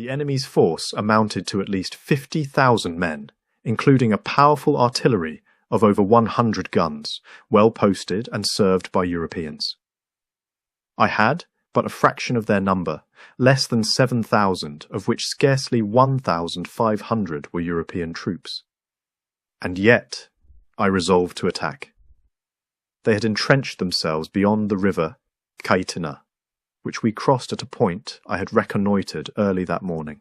The enemy's force amounted to at least 50,000 men, including a powerful artillery of over 100 guns, well posted and served by Europeans. I had but a fraction of their number, less than 7,000, of which scarcely 1,500 were European troops. And yet, I resolved to attack. They had entrenched themselves beyond the river Kaitana, which we crossed at a point I had reconnoitred early that morning.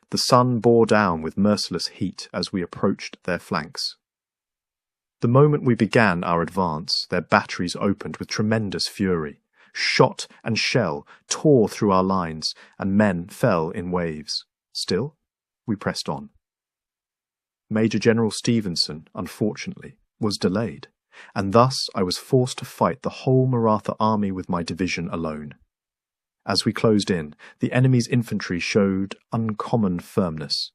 The sun bore down with merciless heat as we approached their flanks. The moment we began our advance, their batteries opened with tremendous fury. Shot and shell tore through our lines, and men fell in waves. Still, we pressed on. Major General Stevenson, unfortunately, was delayed, and thus I was forced to fight the whole Maratha army with my division alone. As we closed in, the enemy's infantry showed uncommon firmness.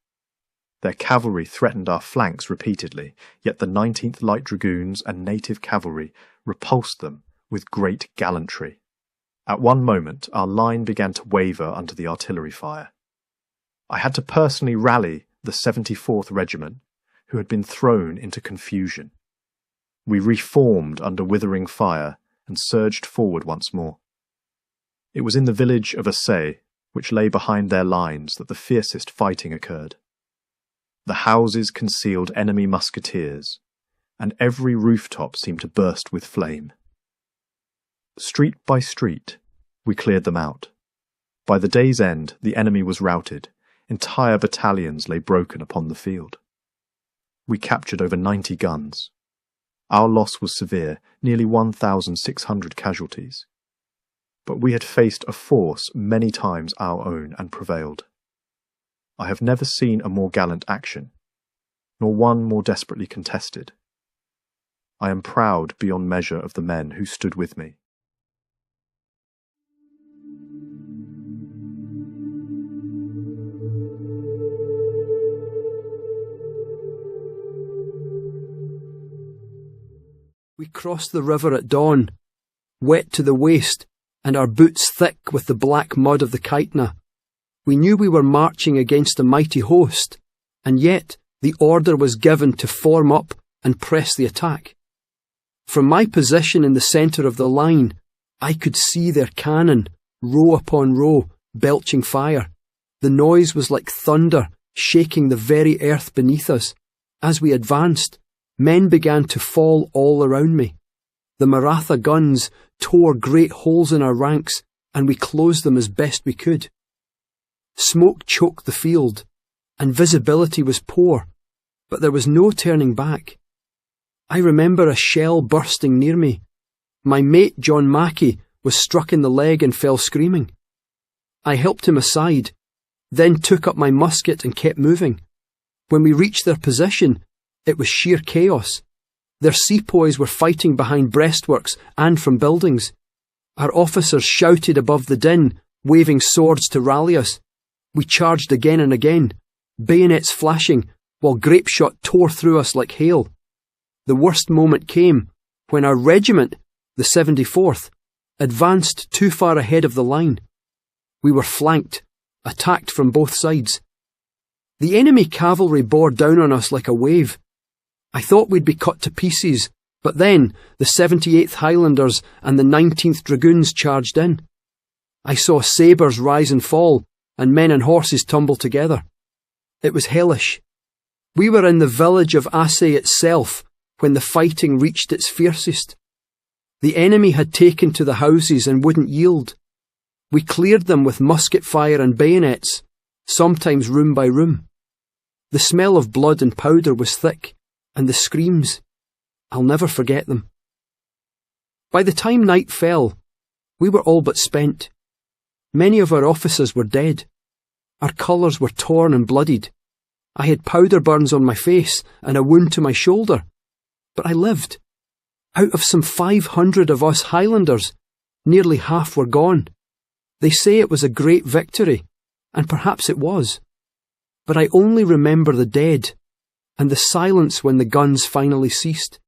Their cavalry threatened our flanks repeatedly, yet the 19th Light Dragoons and native cavalry repulsed them with great gallantry. At one moment, our line began to waver under the artillery fire. I had to personally rally the 74th Regiment, who had been thrown into confusion. We reformed under withering fire and surged forward once more. It was in the village of Assaye, which lay behind their lines, that the fiercest fighting occurred. The houses concealed enemy musketeers, and every rooftop seemed to burst with flame. Street by street, we cleared them out. By the day's end, the enemy was routed. Entire battalions lay broken upon the field. We captured over 90 guns. Our loss was severe, nearly 1,600 casualties. But we had faced a force many times our own and prevailed. I have never seen a more gallant action, nor one more desperately contested. I am proud beyond measure of the men who stood with me. We crossed the river at dawn, wet to the waist, and our boots thick with the black mud of the Kaitna. We knew we were marching against a mighty host, and yet the order was given to form up and press the attack. From my position in the centre of the line, I could see their cannon, row upon row, belching fire. The noise was like thunder, shaking the very earth beneath us. As we advanced, men began to fall all around me. The Maratha guns tore great holes in our ranks, and we closed them as best we could. Smoke choked the field, and visibility was poor, but there was no turning back. I remember a shell bursting near me. My mate John Mackey was struck in the leg and fell screaming. I helped him aside, then took up my musket and kept moving. When we reached their position, it was sheer chaos. Their sepoys were fighting behind breastworks and from buildings. Our officers shouted above the din, waving swords to rally us. We charged again and again, bayonets flashing, while grapeshot tore through us like hail. The worst moment came when our regiment, the 74th, advanced too far ahead of the line. We were flanked, attacked from both sides. The enemy cavalry bore down on us like a wave. I thought we'd be cut to pieces, but then the 78th Highlanders and the 19th Dragoons charged in. I saw sabres rise and fall, and men and horses tumble together. It was hellish. We were in the village of Assaye itself when the fighting reached its fiercest. The enemy had taken to the houses and wouldn't yield. We cleared them with musket fire and bayonets, sometimes room by room. The smell of blood and powder was thick, and the screams, I'll never forget them. By the time night fell, we were all but spent. Many of our officers were dead. Our colours were torn and bloodied. I had powder burns on my face and a wound to my shoulder. But I lived. Out of some 500 of us Highlanders, nearly half were gone. They say it was a great victory, and perhaps it was. But I only remember the dead, and the silence when the guns finally ceased.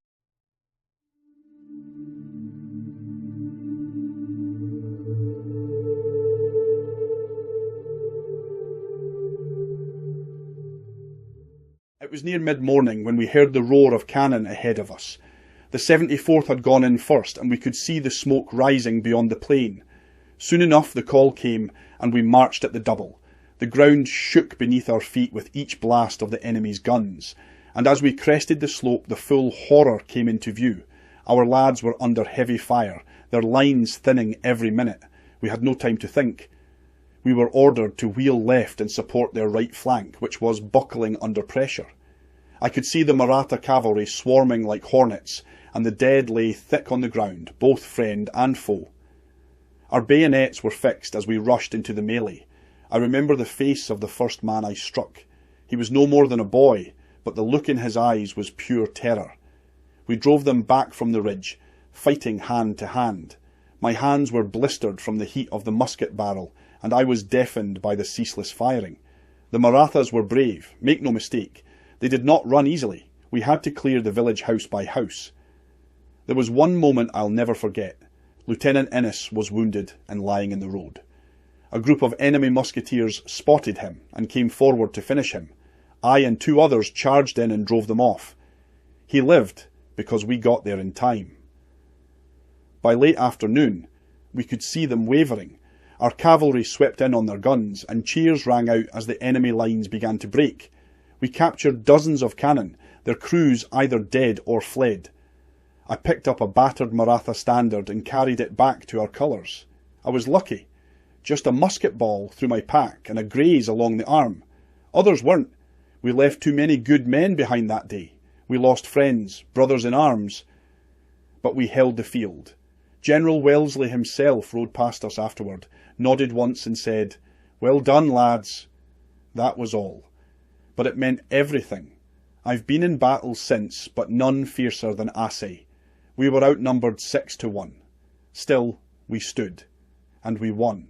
It was near mid-morning when we heard the roar of cannon ahead of us. The 74th had gone in first, and we could see the smoke rising beyond the plain. Soon enough the call came, and we marched at the double. The ground shook beneath our feet with each blast of the enemy's guns, and as we crested the slope the full horror came into view. Our lads were under heavy fire, their lines thinning every minute. We had no time to think. We were ordered to wheel left and support their right flank, which was buckling under pressure. I could see the Maratha cavalry swarming like hornets, and the dead lay thick on the ground, both friend and foe. Our bayonets were fixed as we rushed into the melee. I remember the face of the first man I struck. He was no more than a boy, but the look in his eyes was pure terror. We drove them back from the ridge, fighting hand to hand. My hands were blistered from the heat of the musket barrel, and I was deafened by the ceaseless firing. The Marathas were brave, make no mistake. They did not run easily. We had to clear the village house by house. There was one moment I'll never forget. Lieutenant Innes was wounded and lying in the road. A group of enemy musketeers spotted him and came forward to finish him. I and 2 others charged in and drove them off. He lived because we got there in time. By late afternoon, we could see them wavering. Our cavalry swept in on their guns, and cheers rang out as the enemy lines began to break. We captured dozens of cannon, their crews either dead or fled. I picked up a battered Maratha standard and carried it back to our colours. I was lucky. Just a musket ball through my pack and a graze along the arm. Others weren't. We left too many good men behind that day. We lost friends, brothers in arms. But we held the field. General Wellesley himself rode past us afterward, nodded once and said, "Well done, lads." That was all. But it meant everything. I've been in battles since, but none fiercer than Assaye. We were outnumbered 6 to 1. Still, we stood, and we won.